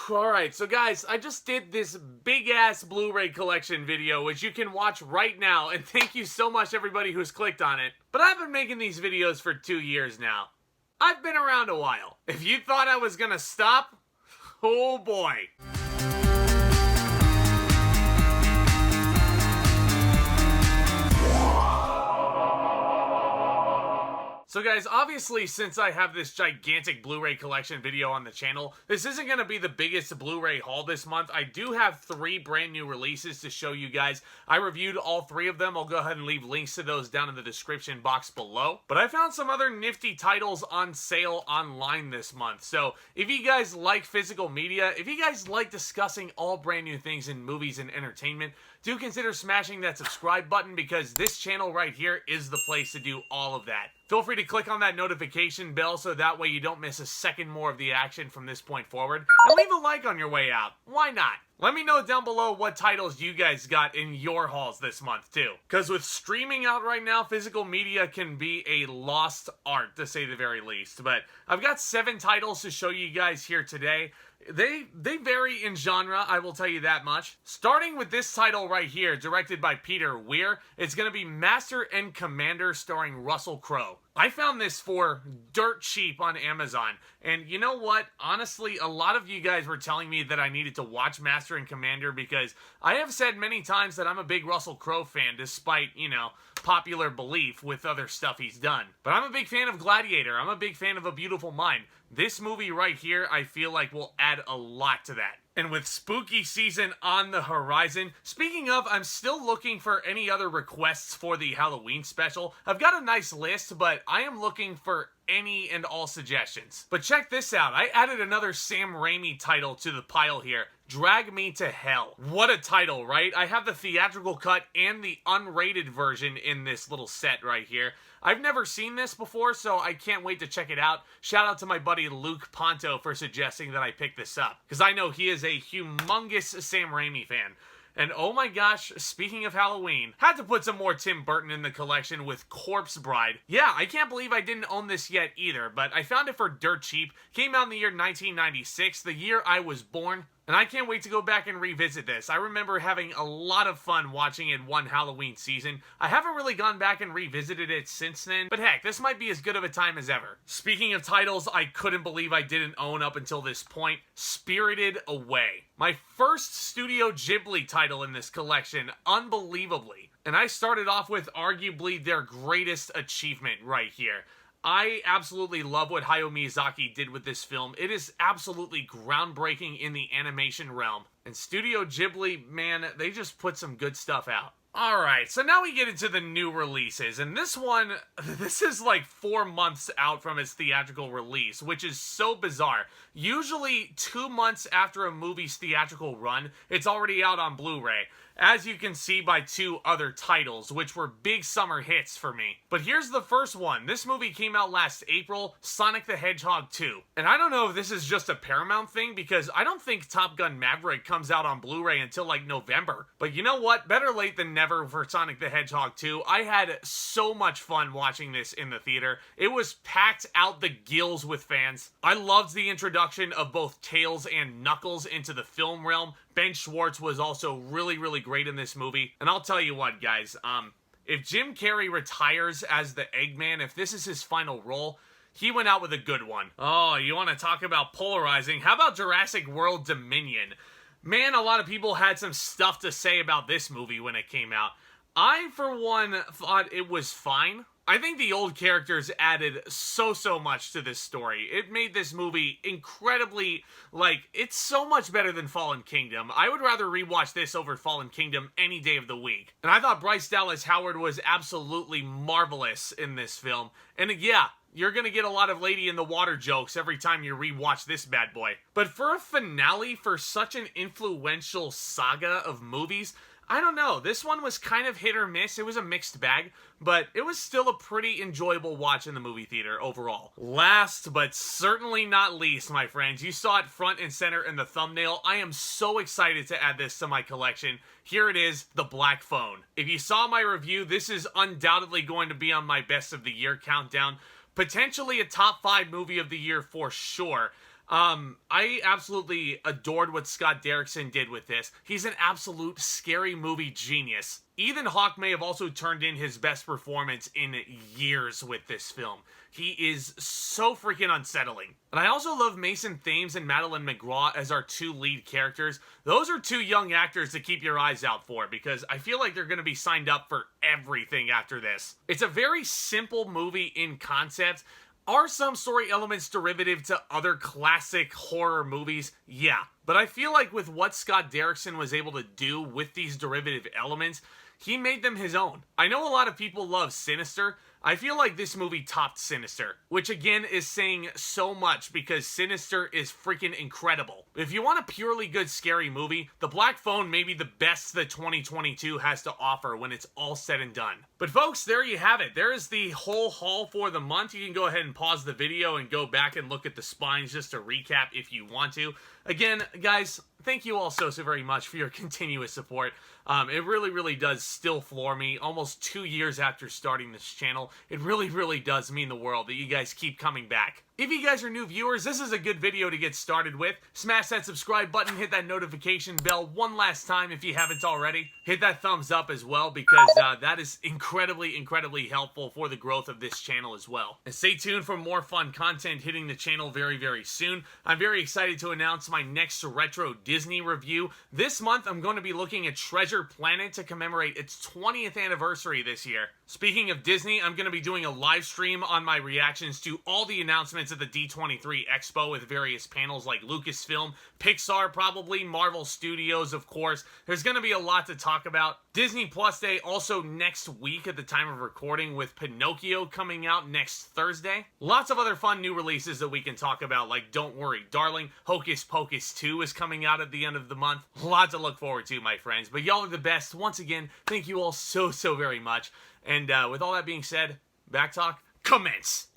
Alright, so guys, I just did this big-ass Blu-ray collection video, which you can watch right now, and thank you so much everybody who's clicked on it. But I've been making these videos for 2 years now. I've been around a while. If you thought I was gonna stop, oh boy. So guys, obviously since I have this gigantic Blu-ray collection video on the channel, this isn't going to be the biggest Blu-ray haul this month. I do have 3 brand new releases to show you guys. I reviewed all 3 of them. I'll go ahead and leave links to those down in the description box below. But I found some other nifty titles on sale online this month. So if you guys like physical media, if you guys like discussing all brand new things in movies and entertainment, do consider smashing that subscribe button because this channel right here is the place to do all of that. Feel free to click on that notification bell so that way you don't miss a second more of the action from this point forward. And leave a like on your way out. Why not? Let me know down below what titles you guys got in your hauls this month too. Because with streaming out right now, physical media can be a lost art to say the very least. But I've got 7 titles to show you guys here today. They vary in genre, I will tell you that much. Starting with this title right here, directed by Peter Weir, it's going to be Master and Commander starring Russell Crowe. I found this for dirt cheap on Amazon, and you know what? Honestly, a lot of you guys were telling me that I needed to watch Master and Commander because I have said many times that I'm a big Russell Crowe fan despite, you know, popular belief with other stuff he's done. But I'm a big fan of Gladiator. I'm a big fan of A Beautiful Mind. This movie right here, I feel like will add a lot to that. And with spooky season on the horizon, speaking of, I'm still looking for any other requests for the Halloween special. I've got a nice list, but I am looking for any and all suggestions. But check this out, I added another Sam Raimi title to the pile here. Drag Me to Hell. What a title, right? I have the theatrical cut and the unrated version in this little set right here. I've never seen this before, so I can't wait to check it out. Shout out to my buddy Luke Ponto for suggesting that I pick this up, because I know he is a humongous Sam Raimi fan. And oh my gosh, speaking of Halloween, had to put some more Tim Burton in the collection with Corpse Bride. Yeah, I can't believe I didn't own this yet either, but I found it for dirt cheap. Came out in the year 1996, the year I was born. And I can't wait to go back and revisit this. I remember having a lot of fun watching it one Halloween season. I haven't really gone back and revisited it since then, but heck, this might be as good of a time as ever. Speaking of titles I couldn't believe I didn't own up until this point, Spirited Away. My first Studio Ghibli title in this collection, unbelievably. And I started off with arguably their greatest achievement right here. I absolutely love what Hayao Miyazaki did with this film. It is absolutely groundbreaking in the animation realm. And Studio Ghibli, man, they just put some good stuff out. Alright, so now we get into the new releases, and this one, this is like 4 months out from its theatrical release, which is so bizarre. Usually 2 months after a movie's theatrical run, it's already out on Blu-ray, as you can see by 2 other titles, which were big summer hits for me. But here's the first one. This movie came out last April, Sonic the Hedgehog 2. And I don't know if this is just a Paramount thing, because I don't think Top Gun Maverick comes out on Blu-ray until like November. But you know what? Better late than never for Sonic the Hedgehog 2. I had so much fun watching this in the theater. It was packed out the gills with fans. I loved the introduction of both Tails and Knuckles into the film realm. Ben Schwartz was also really, really great in this movie. And I'll tell you what, guys, if Jim Carrey retires as the Eggman, if this is his final role, he went out with a good one. Oh, you want to talk about polarizing? How about Jurassic World Dominion? Man, a lot of people had some stuff to say about this movie when it came out. I, for one, thought it was fine. I think the old characters added so much to this story. It made this movie incredibly, it's so much better than Fallen Kingdom. I would rather rewatch this over Fallen Kingdom any day of the week. And I thought Bryce Dallas Howard was absolutely marvelous in this film. And yeah, you're gonna get a lot of Lady in the Water jokes every time you rewatch this bad boy. But for a finale for such an influential saga of movies, I don't know, this one was kind of hit or miss. It was a mixed bag, but it was still a pretty enjoyable watch in the movie theater overall. Last but certainly not least, my friends, you saw it front and center in the thumbnail. I am so excited to add this to my collection. Here it is, The Black Phone. If you saw my review, this is undoubtedly going to be on my best of the year countdown. Potentially a top 5 movie of the year for sure. I absolutely adored what Scott Derrickson did with this. He's an absolute scary movie genius. Ethan Hawke may have also turned in his best performance in years with this film. He is so freaking unsettling. And I also love Mason Thames and Madeline McGraw as our two lead characters. Those are two young actors to keep your eyes out for, because I feel like they're going to be signed up for everything after this. It's a very simple movie in concept. Are some story elements derivative to other classic horror movies? Yeah. But I feel like with what Scott Derrickson was able to do with these derivative elements, he made them his own. I know a lot of people love Sinister. I feel like this movie topped Sinister, which again is saying so much because Sinister is freaking incredible. If you want a purely good scary movie, The Black Phone may be the best that 2022 has to offer when it's all said and done. But folks, there you have it. There is the whole haul for the month. You can go ahead and pause the video and go back and look at the spines just to recap if you want to. Again, guys, thank you all so very much for your continuous support. It really does still floor me. Almost 2 years after starting this channel, it really does mean the world that you guys keep coming back. If you guys are new viewers, this is a good video to get started with. Smash that subscribe button, hit that notification bell one last time if you haven't already. Hit that thumbs up as well, because that is incredibly helpful for the growth of this channel as well. And stay tuned for more fun content hitting the channel very soon. I'm very excited to announce my next retro Disney review. This month, I'm going to be looking at Treasure Planet to commemorate its 20th anniversary this year. Speaking of Disney, I'm going to be doing a live stream on my reactions to all the announcements at the D23 Expo with various panels like Lucasfilm, Pixar probably, Marvel Studios of course. There's going to be a lot to talk about. Disney Plus Day also next week at the time of recording, with Pinocchio coming out next Thursday. Lots of other fun new releases that we can talk about, like Don't Worry Darling, Hocus Pocus 2 is coming out at the end of the month. A lot to look forward to, my friends. But y'all are the best. Once again, thank you all so very much. And with all that being said, Back Talk, commence!